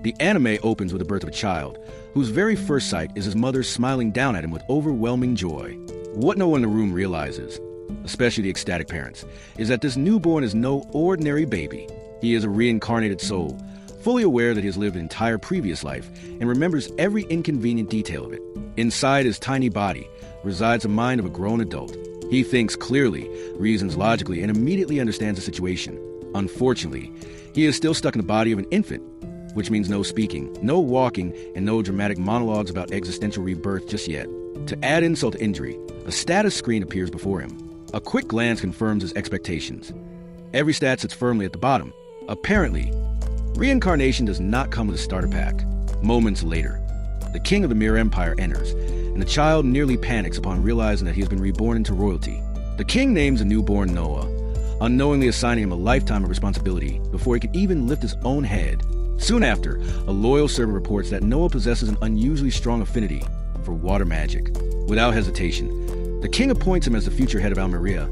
The anime opens with the birth of a child, whose very first sight is his mother smiling down at him with overwhelming joy. What no one in the room realizes, especially the ecstatic parents, is that this newborn is no ordinary baby. He is a reincarnated soul, fully aware that he has lived an entire previous life and remembers every inconvenient detail of it. Inside his tiny body resides the mind of a grown adult. He thinks clearly, reasons logically, and immediately understands the situation. Unfortunately, he is still stuck in the body of an infant, which means no speaking, no walking, and no dramatic monologues about existential rebirth just yet. To add insult to injury, a status screen appears before him. A quick glance confirms his expectations. Every stat sits firmly at the bottom. Apparently, reincarnation does not come with a starter pack. Moments later, the king of the Mirror Empire enters, and the child nearly panics upon realizing that he has been reborn into royalty. The king names the newborn Noah, unknowingly assigning him a lifetime of responsibility before he can even lift his own head. Soon after, a loyal servant reports that Noah possesses an unusually strong affinity for water magic. Without hesitation, the king appoints him as the future head of Almeria,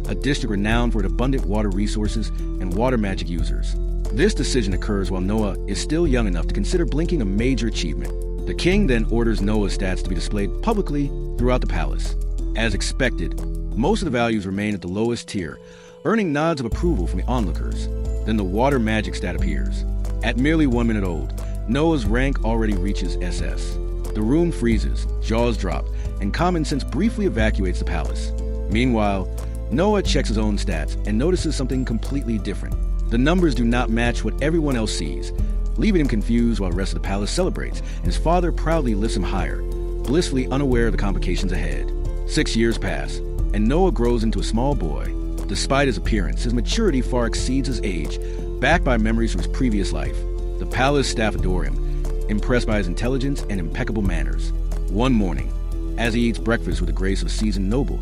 a district renowned for its abundant water resources and water magic users. This decision occurs while Noah is still young enough to consider blinking a major achievement. The king then orders Noah's stats to be displayed publicly throughout the palace. As expected, most of the values remain at the lowest tier, earning nods of approval from the onlookers. Then the water magic stat appears. At merely 1 minute old, Noah's rank already reaches SS. The room freezes, jaws drop, and common sense briefly evacuates the palace. Meanwhile, Noah checks his own stats and notices something completely different. The numbers do not match what everyone else sees, leaving him confused while the rest of the palace celebrates, and his father proudly lifts him higher, blissfully unaware of the complications ahead. 6 years pass, and Noah grows into a small boy. Despite his appearance, his maturity far exceeds his age, backed by memories from his previous life. The palace staff adore him, impressed by his intelligence and impeccable manners. One morning, as he eats breakfast with the grace of a seasoned noble,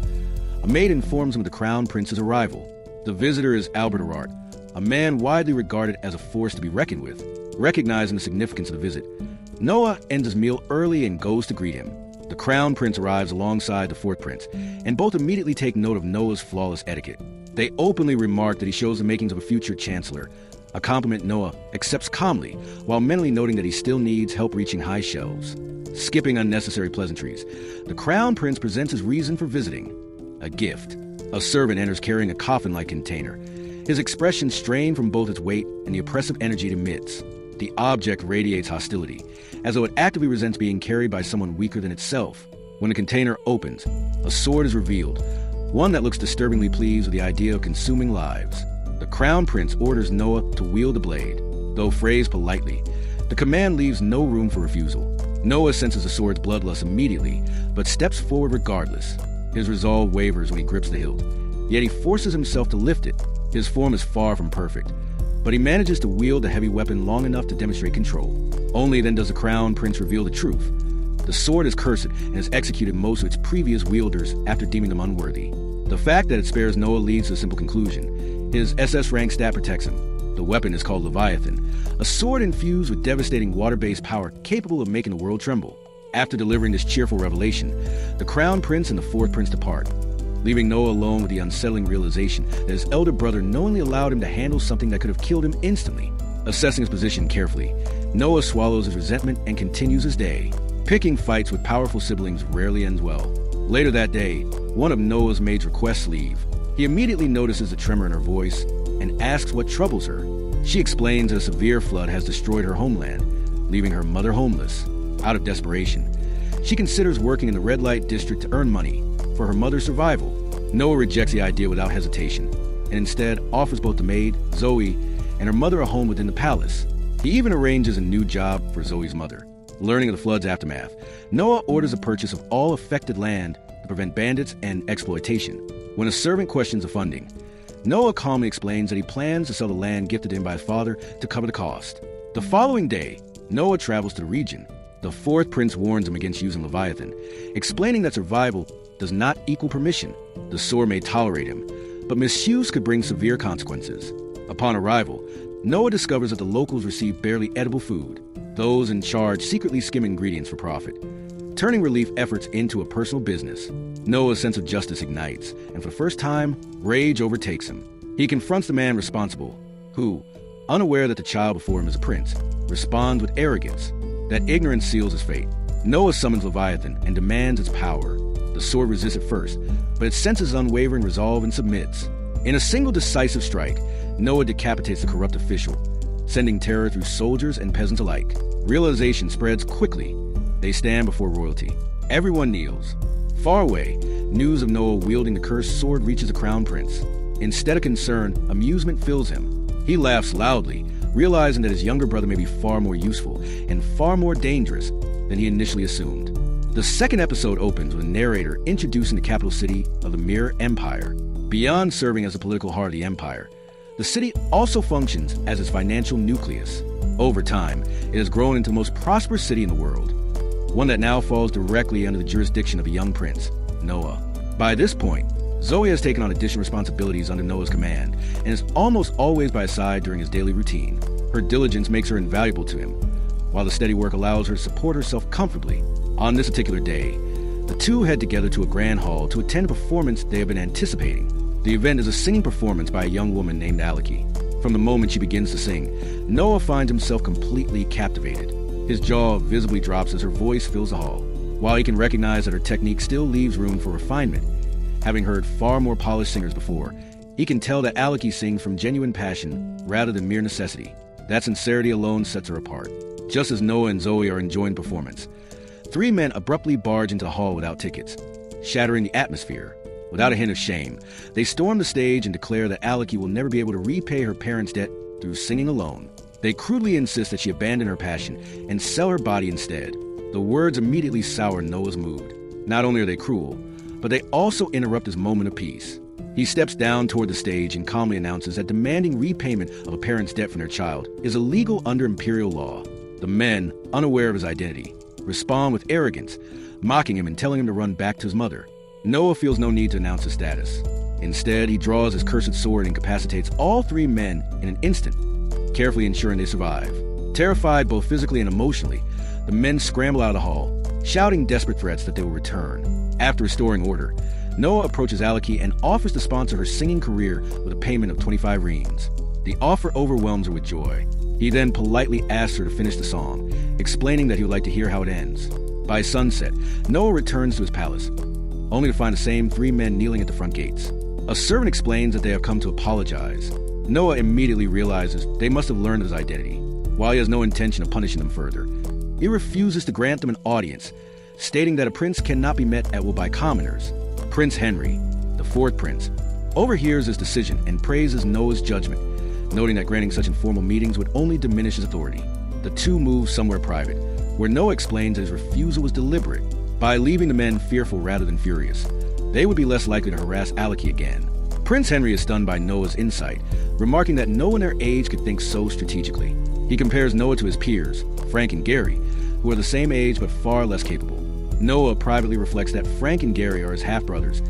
a maid informs him of the crown prince's arrival. The visitor is Albert Arart, a man widely regarded as a force to be reckoned with. Recognizing the significance of the visit, Noah ends his meal early and goes to greet him. The crown prince arrives alongside the fourth prince, and both immediately take note of Noah's flawless etiquette. They openly remark that he shows the makings of a future chancellor, a compliment Noah accepts calmly, while mentally noting that he still needs help reaching high shelves. Skipping unnecessary pleasantries, the crown prince presents his reason for visiting: a gift. A servant enters carrying a coffin-like container, his expression strained from both its weight and the oppressive energy it emits. The object radiates hostility, as though it actively resents being carried by someone weaker than itself. When the container opens, a sword is revealed, one that looks disturbingly pleased with the idea of consuming lives. The crown prince orders Noah to wield the blade. Though phrased politely, the command leaves no room for refusal. Noah senses the sword's bloodlust immediately, but steps forward regardless. His resolve wavers when he grips the hilt, yet he forces himself to lift it. His form is far from perfect, but he manages to wield the heavy weapon long enough to demonstrate control. Only then does the crown prince reveal the truth. The sword is cursed and has executed most of its previous wielders after deeming them unworthy. The fact that it spares Noah leads to a simple conclusion. His SS rank stat protects him. The weapon is called Leviathan, a sword infused with devastating water-based power capable of making the world tremble. After delivering this cheerful revelation, the crown prince and the fourth prince depart, leaving Noah alone with the unsettling realization that his elder brother knowingly allowed him to handle something that could have killed him instantly. Assessing his position carefully, Noah swallows his resentment and continues his day. Picking fights with powerful siblings rarely ends well. Later that day, one of Noah's maids requests leave. He immediately notices a tremor in her voice and asks what troubles her. She explains that a severe flood has destroyed her homeland, leaving her mother homeless. Out of desperation, she considers working in the red light district to earn money for her mother's survival. Noah rejects the idea without hesitation, and instead offers both the maid, Zoe, and her mother a home within the palace. He even arranges a new job for Zoe's mother. Learning of the flood's aftermath, Noah orders the purchase of all affected land to prevent bandits and exploitation. When a servant questions the funding, Noah calmly explains that he plans to sell the land gifted him by his father to cover the cost. The following day, Noah travels to the region. The fourth prince warns him against using Leviathan, explaining that survival does not equal permission. The sword may tolerate him, but misuse could bring severe consequences. Upon arrival, Noah discovers that the locals receive barely edible food. Those in charge secretly skim ingredients for profit, turning relief efforts into a personal business. Noah's sense of justice ignites, and for the first time, rage overtakes him. He confronts the man responsible, who, unaware that the child before him is a prince, responds with arrogance. That ignorance seals his fate. Noah summons Leviathan and demands its power. The sword resists at first, but it senses unwavering resolve and submits. In a single decisive strike, Noah decapitates the corrupt official, sending terror through soldiers and peasants alike. Realization spreads quickly. They stand before royalty. Everyone kneels. Far away, news of Noah wielding the cursed sword reaches the crown prince. Instead of concern, amusement fills him. He laughs loudly, realizing that his younger brother may be far more useful and far more dangerous than he initially assumed. The second episode opens with a narrator introducing the capital city of the Mirror Empire. Beyond serving as the political heart of the empire, the city also functions as its financial nucleus. Over time, it has grown into the most prosperous city in the world, one that now falls directly under the jurisdiction of a young prince, Noah. By this point, Zoe has taken on additional responsibilities under Noah's command and is almost always by his side during his daily routine. Her diligence makes her invaluable to him, while the steady work allows her to support herself comfortably. On this particular day, the two head together to a grand hall to attend a performance they have been anticipating. The event is a singing performance by a young woman named Aleki. From the moment she begins to sing, Noah finds himself completely captivated. His jaw visibly drops as her voice fills the hall. While he can recognize that her technique still leaves room for refinement, having heard far more polished singers before, he can tell that Aleki sings from genuine passion rather than mere necessity. That sincerity alone sets her apart. Just as Noah and Zoe are enjoying the performance, three men abruptly barge into the hall without tickets, shattering the atmosphere. Without a hint of shame, they storm the stage and declare that Aleki will never be able to repay her parents' debt through singing alone. They crudely insist that she abandon her passion and sell her body instead. The words immediately sour Noah's mood. Not only are they cruel, but they also interrupt his moment of peace. He steps down toward the stage and calmly announces that demanding repayment of a parent's debt from their child is illegal under imperial law. The men, unaware of his identity, respond with arrogance, mocking him and telling him to run back to his mother. Noah feels no need to announce his status. Instead, he draws his cursed sword and incapacitates all three men in an instant, carefully ensuring they survive. Terrified both physically and emotionally, the men scramble out of the hall, shouting desperate threats that they will return. After restoring order, Noah approaches Aleki and offers to sponsor her singing career with a payment of 25 reins. The offer overwhelms her with joy. He then politely asks her to finish the song, explaining that he would like to hear how it ends. By sunset, Noah returns to his palace, only to find the same three men kneeling at the front gates. A servant explains that they have come to apologize. Noah immediately realizes they must have learned his identity. While he has no intention of punishing them further, he refuses to grant them an audience, stating that a prince cannot be met at will by commoners. Prince Henry, the fourth prince, overhears his decision and praises Noah's judgment, noting that granting such informal meetings would only diminish his authority. The two move somewhere private, where Noah explains that his refusal was deliberate. By leaving the men fearful rather than furious, they would be less likely to harass Aleki again. Prince Henry is stunned by Noah's insight, remarking that no one their age could think so strategically. He compares Noah to his peers, Frank and Gary, who are the same age but far less capable. Noah privately reflects that Frank and Gary are his half-brothers,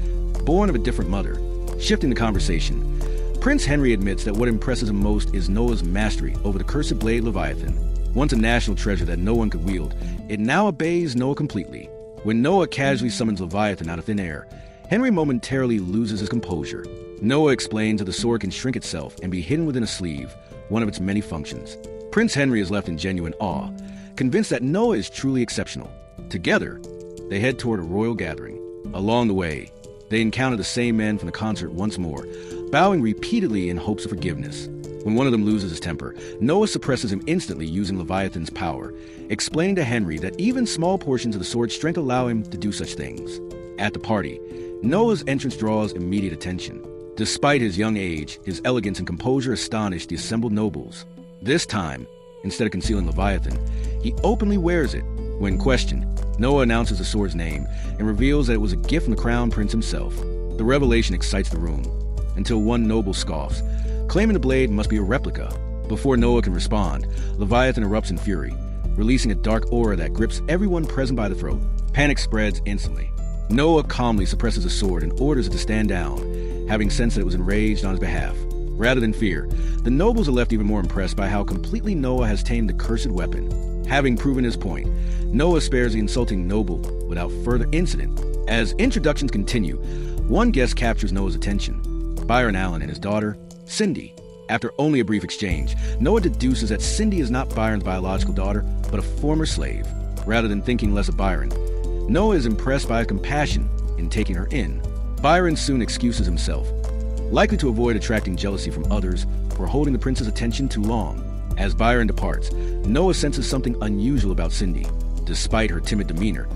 born of a different mother. Shifting the conversation, Prince Henry admits that what impresses him most is Noah's mastery over the cursed blade Leviathan. Once a national treasure that no one could wield, it now obeys Noah completely. When Noah casually summons Leviathan out of thin air, Henry momentarily loses his composure. Noah explains that the sword can shrink itself and be hidden within a sleeve, one of its many functions. Prince Henry is left in genuine awe, convinced that Noah is truly exceptional. Together, they head toward a royal gathering. Along the way, they encounter the same men from the concert once more, bowing repeatedly in hopes of forgiveness. When one of them loses his temper, Noah suppresses him instantly using Leviathan's power, explaining to Henry that even small portions of the sword's strength allow him to do such things. At the party, Noah's entrance draws immediate attention. Despite his young age, his elegance and composure astonish the assembled nobles. This time, instead of concealing Leviathan, he openly wears it. When questioned, Noah announces the sword's name and reveals that it was a gift from the crown prince himself. The revelation excites the room, until one noble scoffs, claiming the blade must be a replica. Before Noah can respond, Leviathan erupts in fury, releasing a dark aura that grips everyone present by the throat. Panic spreads instantly. Noah calmly suppresses the sword and orders it to stand down, having sensed that it was enraged on his behalf. Rather than fear, the nobles are left even more impressed by how completely Noah has tamed the cursed weapon. Having proven his point, Noah spares the insulting noble without further incident. As introductions continue, one guest captures Noah's attention: Byron Allen and his daughter, Cindy. After only a brief exchange, Noah deduces that Cindy is not Byron's biological daughter, but a former slave. Rather than thinking less of Byron, Noah is impressed by her compassion in taking her in. Byron soon excuses himself, likely to avoid attracting jealousy from others for holding the prince's attention too long. As Byron departs, Noah senses something unusual about Cindy. Despite her timid demeanor,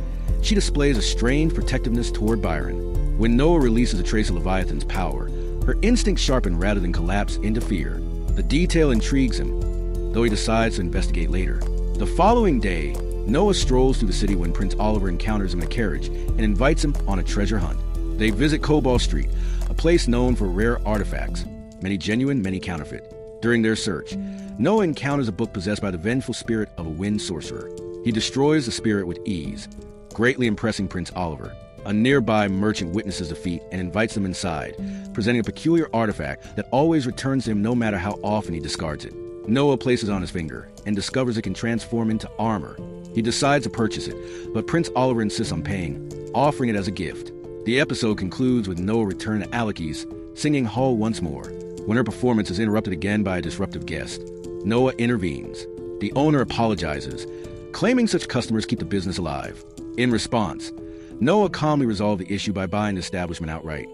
she displays a strange protectiveness toward Byron. When Noah releases a trace of Leviathan's power, her instincts sharpen rather than collapse into fear. The detail intrigues him, though he decides to investigate later. The following day, Noah strolls through the city when Prince Oliver encounters him in a carriage and invites him on a treasure hunt. They visit Cobalt Street, a place known for rare artifacts, many genuine, many counterfeit. During their search, Noah encounters a book possessed by the vengeful spirit of a wind sorcerer. He destroys the spirit with ease, greatly impressing Prince Oliver. A nearby merchant witnesses the feat and invites them inside, presenting a peculiar artifact that always returns to him no matter how often he discards it. Noah places it on his finger and discovers it can transform into armor. He decides to purchase it, but Prince Oliver insists on paying, offering it as a gift. The episode concludes with Noah returning to Aleki's, singing Hull once more. When her performance is interrupted again by a disruptive guest, Noah intervenes. The owner apologizes, claiming such customers keep the business alive. In response, Noah calmly resolved the issue by buying the establishment outright.